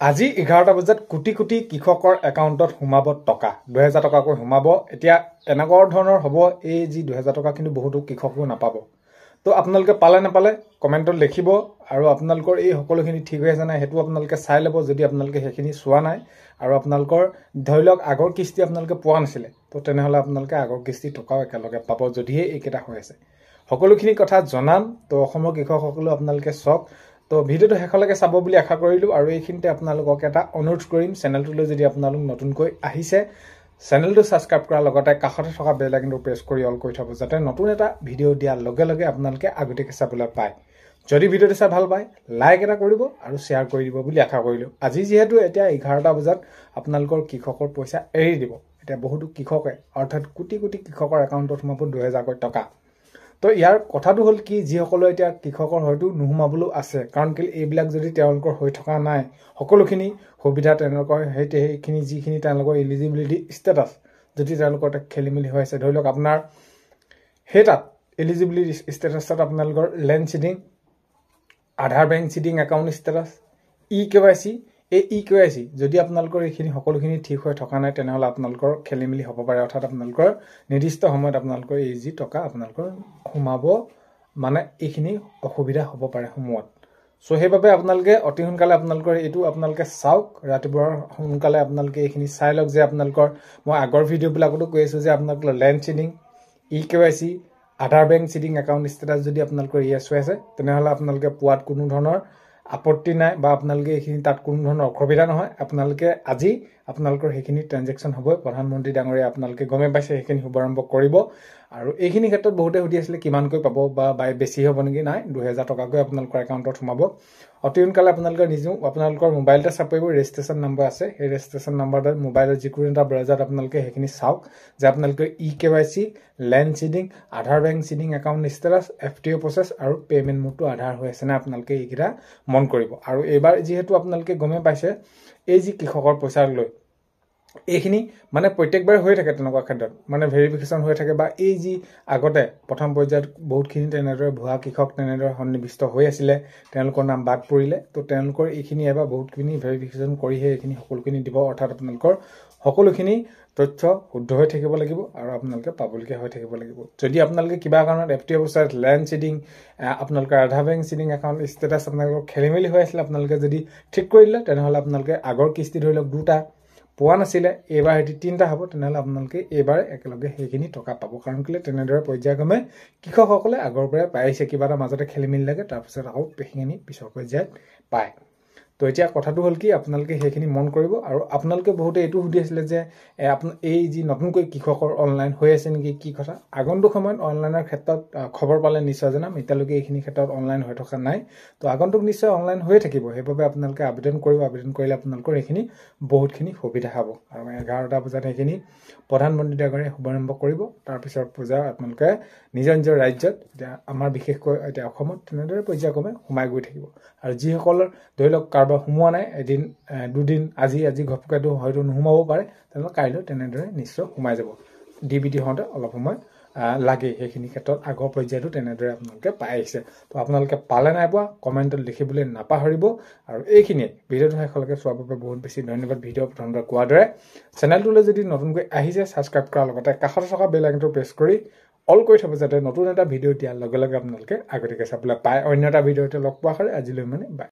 আজি 11টা বজাত কোটি কোটি কৃষকৰ একাউণ্টত সোমাব টকা 2000 টকাকৈ সোমাব। এতিয়া এনেকুৱা ধৰণৰ হ'ব এই যি 2000 টকা কিন্তু বহুতো কৃষকো নাপাব। তো আপোনালোকে পালে নাপালে কমেণ্টত লিখিব আৰু আপোনালোকৰ এই সকলোখিনি ঠিক হৈ আছে নাই সেইটো আপোনালোকে চাই ল'ব। যদি আপোনালোকে সেইখিনি চোৱা নাই আৰু আপোনালোকৰ ধৰি লওক আগৰ কিস্তি আপোনালোকে পোৱা নাছিলে তো তেনেহ'লে আপোনালোকে আগৰ কিস্তি টকাও একেলগে পাব যদিহে এইকেইটা হৈ আছে। সকলোখিনি কথা জনাম তো অসমৰ কৃষকসকলো আপোনালোকে চাওক। তো ভিডিওটো শেষলৈকে চাব বুলি আশা কৰিলোঁ আৰু এইখিনিতে আপোনালোকক এটা অনুৰোধ কৰিম, চেনেলটোলৈ যদি আপোনালোক নতুনকৈ আহিছে চেনেলটো ছাবস্ক্ৰাইব কৰাৰ লগতে কাষতে থকা বেল আইকনটো প্ৰেছ কৰি অল কৰি থ'ব যাতে নতুন এটা ভিডিঅ' দিয়াৰ লগে লগে আপোনালোকে আগতীয়াকৈ চাবলৈ পায়। যদি ভিডিঅ'টো চাই ভাল পায় লাইক এটা কৰিব আৰু শ্বেয়াৰ কৰি দিব বুলি আশা কৰিলোঁ। আজি যিহেতু এতিয়া 11টা বজাত আপোনালোকৰ কৃষকৰ পইচা এৰি দিব। এতিয়া বহুতো কৃষকে অৰ্থাৎ কোটি কোটি কৃষকৰ একাউণ্টত সোমাব 2000কৈ টকা। তো ইয়াৰ কথাটো হ'ল কি, যিসকলে এতিয়া কৃষকৰ হয়তো নোসোমাবলৈও আছে, কাৰণ কি এইবিলাক যদি তেওঁলোকৰ হৈ থকা নাই সকলোখিনি সুবিধা তেওঁলোকৰ সেইখিনি যিখিনি তেওঁলোকৰ এলিজিবিলিটি ষ্টেটাছ যদি তেওঁলোকৰ তাত খেলি মেলি হৈ আছে, ধৰি লওক আপোনাৰ সেই তাত এলিজিবিলিটি ষ্টেটাছত আপোনালোকৰ land seeding, Aadhaar bank seeding account status, EKYC, এই EKYC যদি আপোনালোকৰ এইখিনি সকলোখিনি ঠিক হৈ থকা নাই তেনেহ'লে আপোনালোকৰ খেলি মেলি হ'ব পাৰে। অৰ্থাৎ আপোনালোকৰ নিৰ্দিষ্ট সময়ত আপোনালোকৰ এই যি টকা আপোনালোকৰ সোমাব মানে এইখিনি অসুবিধা হ'ব পাৰে সোমোৱাত। চ' সেইবাবে আপোনালোকে অতি সোনকালে আপোনালোকৰ এইটো আপোনালোকে চাওক, ৰাতিপুৱা সোনকালে আপোনালোকে এইখিনি চাই লওক যে আপোনালোকৰ মই আগৰ ভিডিঅ'বিলাকতো কৈ আছোঁ যে আপোনালোকৰ লেণ্ড চিডিং, EKYC, আধাৰ বেংক চিডিং একাউণ্ট ষ্টেটাছ যদি আপোনালোকৰ য়েছ হৈ আছে তেনেহ'লে আপোনালোকে পোৱাত কোনো ধৰণৰ আপত্তি নাই বা আপোনালোকে এইখিনি তাত কোনো ধৰণৰ অসুবিধা নহয়। আপোনালোকে আজি আপোনালোকৰ সেইখিনি ট্ৰেনজেকশ্যন হ'বই। প্ৰধানমন্ত্ৰী ডাঙৰীয়া আপোনালোকে গমে পাইছে সেইখিনি শুভাৰম্ভ কৰিব আৰু এইখিনি ক্ষেত্ৰত বহুতে সুধি আছিলে কিমানকৈ পাব বা বেছি হ'ব নেকি। নাই, 2000 টকাকৈ আপোনালোকৰ একাউণ্টত সোমাব। অতি সোনকালে আপোনালোকে নিজেও আপোনালোকৰ মোবাইলতে চাব পাৰিব, ৰেজিষ্ট্ৰেশ্যন নম্বৰ আছে, সেই ৰেজিষ্ট্ৰেশ্যন নম্বৰটোত মোবাইলৰ যিকোনো এটা ব্ৰাউজাৰত আপোনালোকে সেইখিনি চাওক যে আপোনালোকে EKYC, land seeding, Aadhaar bank seeding account status, FTO process আৰু পে'মেণ্ট মোডটো আধাৰ হৈ আছে নে আপোনালোকে এইকেইটা মন কৰিব। আৰু এইবাৰ যিহেতু আপোনালোকে গমে পাইছে এই যি কৃষকৰ পইচা লৈ এইখিনি মানে প্ৰত্যেকবাৰে হৈ থাকে তেনেকুৱা ক্ষেত্ৰত মানে ভেৰিফিকেশ্যন হৈ থাকে বা এই যি আগতে প্ৰথম পৰ্যায়ত বহুতখিনি তেনেদৰে ভুৱা কৃষক তেনেদৰে সন্নিৱিষ্ট হৈ আছিলে, তেওঁলোকৰ নাম বাদ পৰিলে। তো তেওঁলোকৰ এইখিনি এবাৰ বহুতখিনি ভেৰিফিকেশ্যন কৰিহে এইখিনি সকলোখিনি দিব। অৰ্থাৎ আপোনালোকৰ সকলোখিনি তথ্য শুদ্ধ হৈ থাকিব লাগিব আৰু আপোনালোকে পাবলগীয়া হৈ থাকিব লাগিব। যদি আপোনালোকে কিবা কাৰণত FTO প্ৰচেছ, লেণ্ড চিডিং, আপোনালোকৰ আধাৰ বেংক চিডিং একাউণ্ট ষ্টেটাছ আপোনালোকৰ খেলি মেলি হৈ আছিলে, আপোনালোকে যদি ঠিক কৰি দিলে তেনেহ'লে আপোনালোকে আগৰ কিস্তি ধৰি লওক 2টা পোৱা নাছিলে, এইবাৰ সেটি 3টা হ'ব, তেনেহ'লে আপোনালোকে এইবাৰ একেলগে সেইখিনি টকা পাব। কাৰণ কেলৈ তেনেদৰে পৰ্যায়ক্ৰমে কৃষকসকলে আগৰ পৰাই পাইছে, কিবা এটা মাজতে খেলি মেলি লাগে তাৰপিছত আকৌ সেইখিনি পিছৰ পৰ্যায়ত পায়। তো এতিয়া কথাটো হ'ল কি, আপোনালোকে সেইখিনি মন কৰিব। আৰু আপোনালোকে বহুতে এইটো সুধি আছিলে যে এই যি নতুনকৈ কৃষকৰ অনলাইন হৈ আছে নেকি, কি কথা। আগন্তুক সময়ত অনলাইনৰ ক্ষেত্ৰত খবৰ পালে নিশ্চয় জনাম। এতিয়ালৈকে এইখিনি ক্ষেত্ৰত অনলাইন হৈ থকা নাই, তো আগন্তুক নিশ্চয় অনলাইন হৈয়ে থাকিব। সেইবাবে আপোনালোকে আবেদন কৰিব, আবেদন কৰিলে আপোনালোকৰ এইখিনি বহুতখিনি সুবিধা হ'ব। আৰু 11টা বজাত সেইখিনি প্ৰধানমন্ত্ৰী ডাঙৰীয়াই শুভাৰম্ভ কৰিব। তাৰপিছত পূজা আপোনালোকে নিজৰ নিজৰ ৰাজ্যত, এতিয়া আমাৰ বিশেষকৈ এতিয়া অসমত তেনেদৰে পৰ্যায়ক্ৰমে সোমাই গৈ থাকিব। আৰু যিসকলৰ ধৰি লওক কাৰোবাৰ সোমোৱা নাই, এদিন দুদিন আজি ঘপকৈতো হয়তো নোসোমাব পাৰে, তেনেহ'লে কাইলৈ তেনেদৰে নিশ্চয় সোমাই যাব। DBT হওঁতে অলপ সময় লাগেই, সেইখিনি ক্ষেত্ৰত আগৰ পৰ্যায়তো তেনেদৰে আপোনালোকে পাই আহিছে। তো আপোনালোকে পালে নাই পোৱা কমেণ্টত লিখিবলৈ নাপাহৰিব। আৰু এইখিনিয়ে ভিডিঅ'টো শেষলৈকে চোৱাৰ বাবে বহুত বেছি ধন্যবাদ। ভিডিঅ' প্ৰথমতে কোৱাৰ দৰে চেনেলটোলৈ যদি নতুনকৈ আহিছে ছাবস্ক্ৰাইব কৰাৰ লগতে কাষতে থকা বেল আইকনটো প্ৰেছ কৰি অল কৰি থ'ব যাতে নতুন এটা ভিডিঅ' দিয়াৰ লগে লগে আপোনালোকে আগতীয়াকৈ চাবলৈ পায়। অন্য এটা ভিডিঅ'তে লগ পোৱা হয়। আজিলৈ মানে বাই।